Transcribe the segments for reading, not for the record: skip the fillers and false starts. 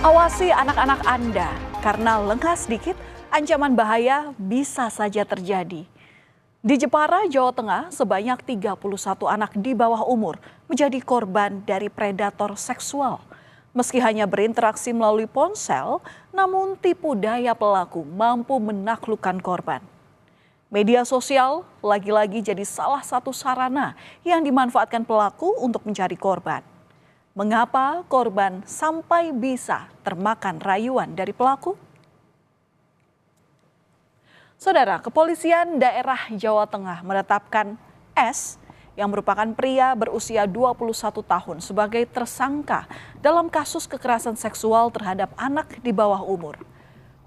Awasi anak-anak Anda, karena lengah sedikit, ancaman bahaya bisa saja terjadi. Di Jepara, Jawa Tengah, sebanyak 31 anak di bawah umur menjadi korban dari predator seksual. Meski hanya berinteraksi melalui ponsel, namun tipu daya pelaku mampu menaklukkan korban. Media sosial lagi-lagi jadi salah satu sarana yang dimanfaatkan pelaku untuk mencari korban. Mengapa korban sampai bisa termakan rayuan dari pelaku? Saudara, Kepolisian Daerah Jawa Tengah menetapkan S yang merupakan pria berusia 21 tahun sebagai tersangka dalam kasus kekerasan seksual terhadap anak di bawah umur.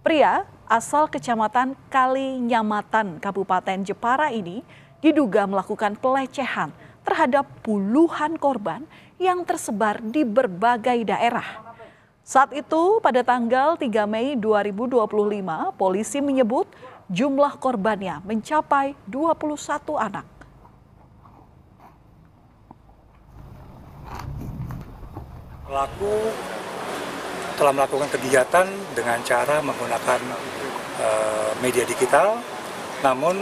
Pria asal Kecamatan Kalinyamatan, Kabupaten Jepara ini diduga melakukan pelecehan terhadap puluhan korban yang tersebar di berbagai daerah. Saat itu pada tanggal 3 Mei 2025, polisi menyebut jumlah korbannya mencapai 21 anak. Pelaku telah melakukan kegiatan dengan cara menggunakan media digital, namun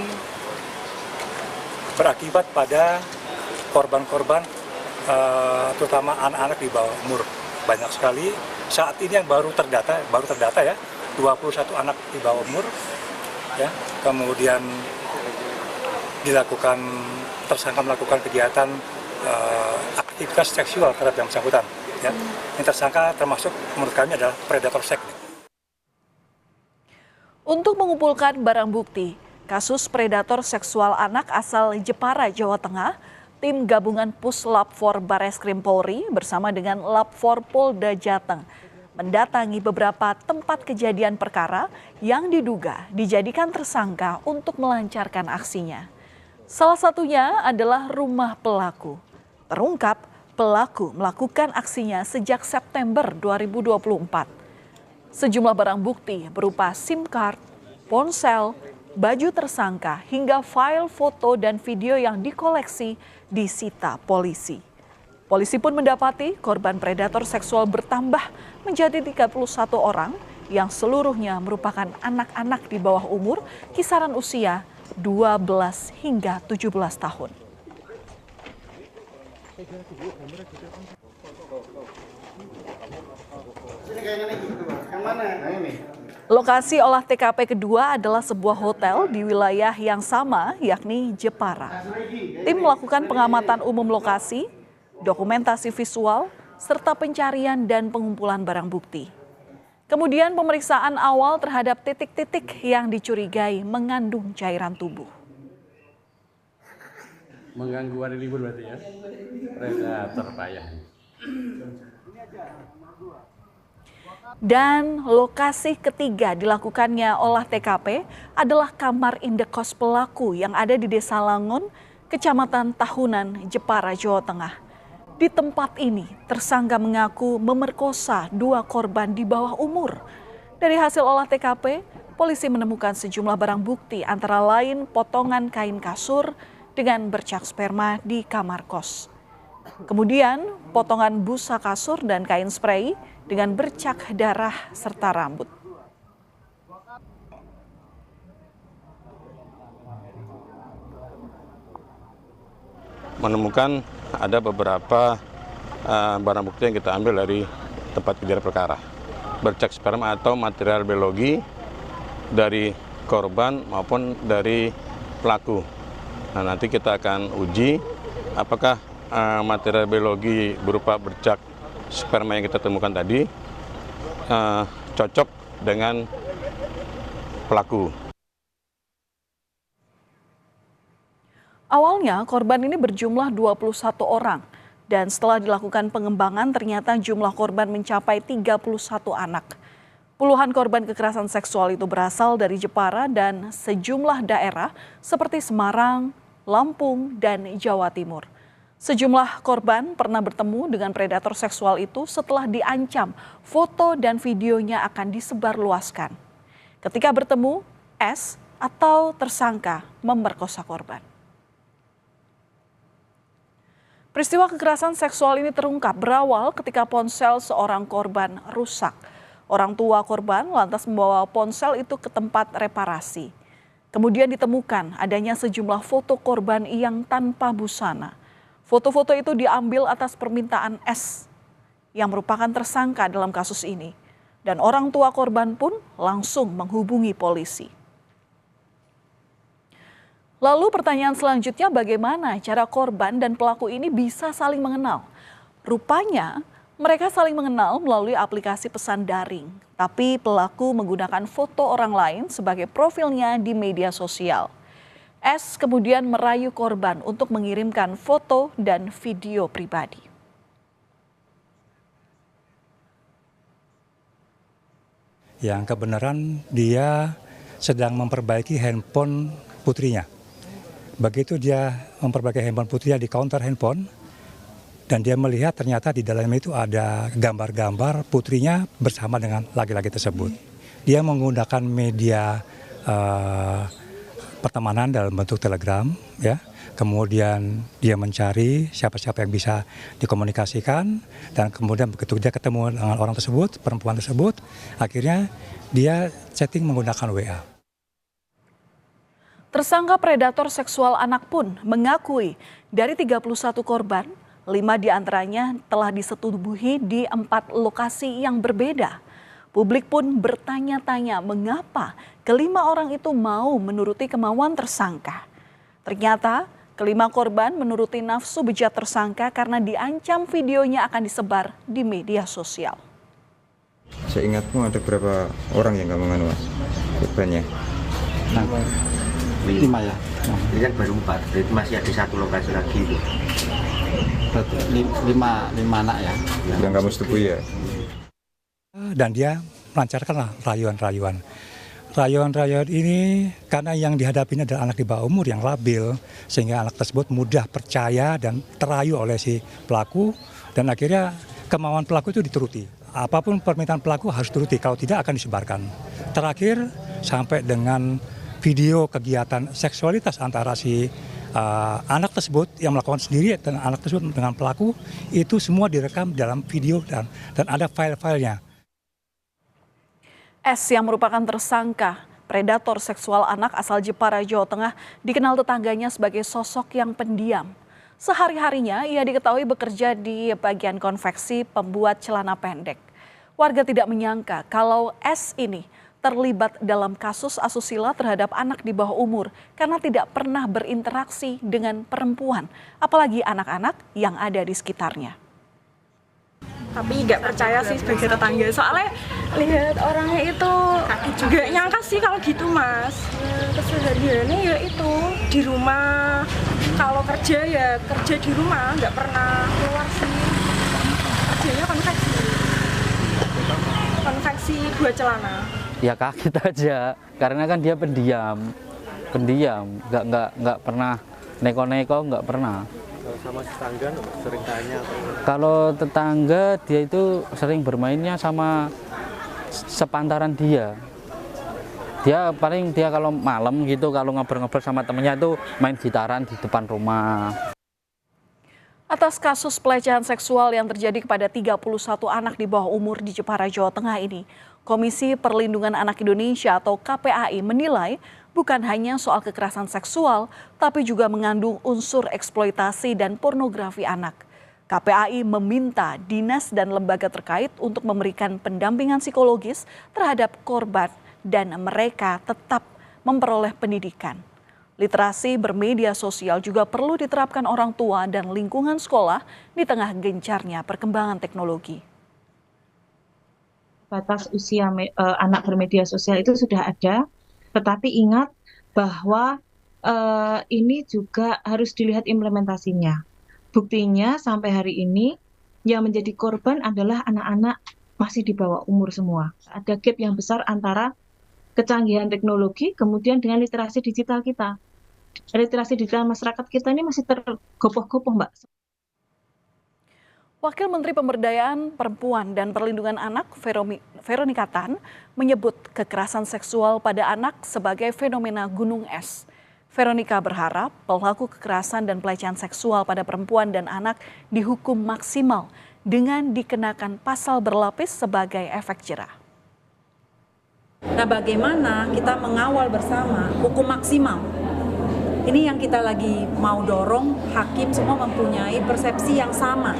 berakibat pada korban-korban terutama anak-anak di bawah umur. Banyak sekali. Saat ini yang baru terdata ya, 21 anak di bawah umur. Ya, kemudian tersangka melakukan kegiatan aktivitas seksual terhadap yang bersangkutan. Ya. Yang tersangka termasuk menurut kami adalah predator seks. Untuk mengumpulkan barang bukti kasus predator seksual anak asal Jepara, Jawa Tengah, tim gabungan Puslap 4 Bareskrim Polri bersama dengan Lab 4 Polda Jateng mendatangi beberapa tempat kejadian perkara yang diduga dijadikan tersangka untuk melancarkan aksinya. Salah satunya adalah rumah pelaku. Terungkap pelaku melakukan aksinya sejak September 2024. Sejumlah barang bukti berupa SIM card, ponsel, baju tersangka hingga file foto dan video yang dikoleksi disita polisi. Polisi pun mendapati korban predator seksual bertambah menjadi 31 orang yang seluruhnya merupakan anak-anak di bawah umur kisaran usia 12 hingga 17 tahun. Lokasi olah TKP kedua adalah sebuah hotel di wilayah yang sama, yakni Jepara. Tim melakukan pengamatan umum lokasi, dokumentasi visual, serta pencarian dan pengumpulan barang bukti. Kemudian pemeriksaan awal terhadap titik-titik yang dicurigai mengandung cairan tubuh. Mengganggu hari libur berarti ya? Predator payah. Dan lokasi ketiga dilakukannya olah TKP adalah kamar indekos pelaku yang ada di Desa Langon, Kecamatan Tahunan, Jepara, Jawa Tengah. Di tempat ini, tersangka mengaku memerkosa 2 korban di bawah umur. Dari hasil olah TKP, polisi menemukan sejumlah barang bukti antara lain potongan kain kasur dengan bercak sperma di kamar kos. Kemudian potongan busa kasur dan kain spray dengan bercak darah serta rambut. Menemukan ada beberapa barang bukti yang kita ambil dari tempat kejadian perkara. Bercak sperma atau material biologi dari korban maupun dari pelaku. Nah, nanti kita akan uji apakah material biologi berupa bercak sperma yang kita temukan tadi cocok dengan pelaku. Awalnya korban ini berjumlah 21 orang dan setelah dilakukan pengembangan ternyata jumlah korban mencapai 31 anak. Puluhan korban kekerasan seksual itu berasal dari Jepara dan sejumlah daerah seperti Semarang, Lampung, dan Jawa Timur. Sejumlah korban pernah bertemu dengan predator seksual itu setelah diancam foto dan videonya akan disebarluaskan. Ketika bertemu, S atau tersangka memerkosa korban. Peristiwa kekerasan seksual ini terungkap berawal ketika ponsel seorang korban rusak. Orang tua korban lantas membawa ponsel itu ke tempat reparasi. Kemudian ditemukan adanya sejumlah foto korban yang tanpa busana. Foto-foto itu diambil atas permintaan S yang merupakan tersangka dalam kasus ini. Dan orang tua korban pun langsung menghubungi polisi. Lalu pertanyaan selanjutnya, bagaimana cara korban dan pelaku ini bisa saling mengenal? Rupanya mereka saling mengenal melalui aplikasi pesan daring. Tapi pelaku menggunakan foto orang lain sebagai profilnya di media sosial. S kemudian merayu korban untuk mengirimkan foto dan video pribadi. Yang kebenaran dia sedang memperbaiki handphone putrinya. Begitu dia memperbaiki handphone putrinya di counter handphone, dan dia melihat ternyata di dalamnya itu ada gambar-gambar putrinya bersama dengan laki-laki tersebut. Dia menggunakan media pertemanan dalam bentuk Telegram, ya. Kemudian dia mencari siapa-siapa yang bisa dikomunikasikan, dan kemudian begitu dia ketemu dengan orang tersebut, perempuan tersebut, akhirnya dia chatting menggunakan WA. Tersangka predator seksual anak pun mengakui dari 31 korban, 5 diantaranya telah disetubuhi di 4 lokasi yang berbeda. Publik pun bertanya-tanya mengapa kelima orang itu mau menuruti kemauan tersangka. Ternyata kelima korban menuruti nafsu bejat tersangka karena diancam videonya akan disebar di media sosial. Seingatmu ada berapa orang yang nggak menganu korbannya? 5 ya. Ini kan baru 4, berarti masih ada 1 lokasi lagi itu. Berarti 5 anak ya. Yang kamu setubui ya? Dan dia melancarkanlah rayuan-rayuan. Rayuan-rayuan ini karena yang dihadapinya adalah anak di bawah umur yang labil, sehingga anak tersebut mudah percaya dan terayu oleh si pelaku, dan akhirnya kemauan pelaku itu dituruti. Apapun permintaan pelaku harus turuti, kalau tidak akan disebarkan. Terakhir sampai dengan video kegiatan seksualitas antara si anak tersebut yang melakukan sendiri dan anak tersebut dengan pelaku, itu semua direkam dalam video dan ada file-filenya. S yang merupakan tersangka predator seksual anak asal Jepara, Jawa Tengah dikenal tetangganya sebagai sosok yang pendiam. Sehari-harinya ia diketahui bekerja di bagian konveksi pembuat celana pendek. Warga tidak menyangka kalau S ini terlibat dalam kasus asusila terhadap anak di bawah umur karena tidak pernah berinteraksi dengan perempuan, apalagi anak-anak yang ada di sekitarnya. Tapi nggak percaya sih sebagai tetangga, soalnya lihat orangnya itu juga nyangka sih kalau gitu mas. Kesehariannya ya itu di rumah, kalau kerja ya kerja di rumah, nggak pernah keluar sih. Kerjanya konveksi buat celana. Ya kaget aja, karena kan dia pendiam, nggak pernah neko-neko, nggak pernah. Sama tetangga sering tanya. Kalau tetangga dia itu sering bermainnya sama sepantaran dia. Dia kalau malam gitu, kalau ngobrol-ngobrol sama temennya itu main gitaran di depan rumah. Atas kasus pelecehan seksual yang terjadi kepada 31 anak di bawah umur di Jepara, Jawa Tengah ini, Komisi Perlindungan Anak Indonesia atau KPAI menilai bukan hanya soal kekerasan seksual, tapi juga mengandung unsur eksploitasi dan pornografi anak. KPAI meminta dinas dan lembaga terkait untuk memberikan pendampingan psikologis terhadap korban dan mereka tetap memperoleh pendidikan. Literasi bermedia sosial juga perlu diterapkan orang tua dan lingkungan sekolah di tengah gencarnya perkembangan teknologi. Batas usia anak bermedia sosial itu sudah ada, tetapi ingat bahwa ini juga harus dilihat implementasinya. Buktinya sampai hari ini yang menjadi korban adalah anak-anak masih di bawah umur semua. Ada gap yang besar antara kecanggihan teknologi kemudian dengan literasi digital kita. Literasi digital masyarakat kita ini masih tergopoh-gopoh, Mbak. Wakil Menteri Pemberdayaan Perempuan dan Perlindungan Anak Veronika Tan menyebut kekerasan seksual pada anak sebagai fenomena gunung es. Veronika berharap pelaku kekerasan dan pelecehan seksual pada perempuan dan anak dihukum maksimal dengan dikenakan pasal berlapis sebagai efek jerah. Nah, bagaimana kita mengawal bersama hukum maksimal? Ini yang kita lagi mau dorong, hakim semua mempunyai persepsi yang sama.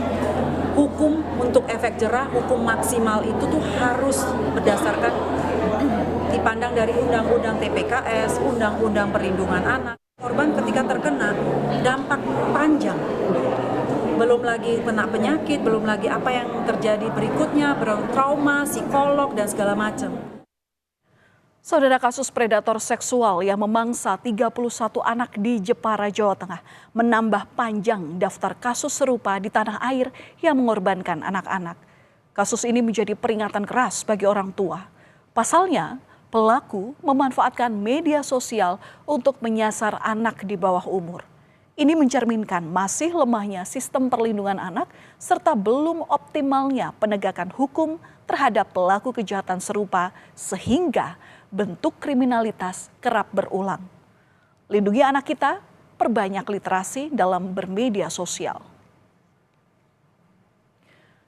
Hukum untuk efek jerah, hukum maksimal itu tuh harus berdasarkan dipandang dari Undang-Undang TPKS, Undang-Undang Perlindungan Anak. Korban ketika terkena dampak panjang. Belum lagi kena penyakit, belum lagi apa yang terjadi berikutnya, trauma, psikolog, dan segala macam. Saudara, kasus predator seksual yang memangsa 31 anak di Jepara, Jawa Tengah menambah panjang daftar kasus serupa di tanah air yang mengorbankan anak-anak. Kasus ini menjadi peringatan keras bagi orang tua. Pasalnya, pelaku memanfaatkan media sosial untuk menyasar anak di bawah umur. Ini mencerminkan masih lemahnya sistem perlindungan anak serta belum optimalnya penegakan hukum terhadap pelaku kejahatan serupa sehingga bentuk kriminalitas kerap berulang. Lindungi anak kita, perbanyak literasi dalam bermedia sosial.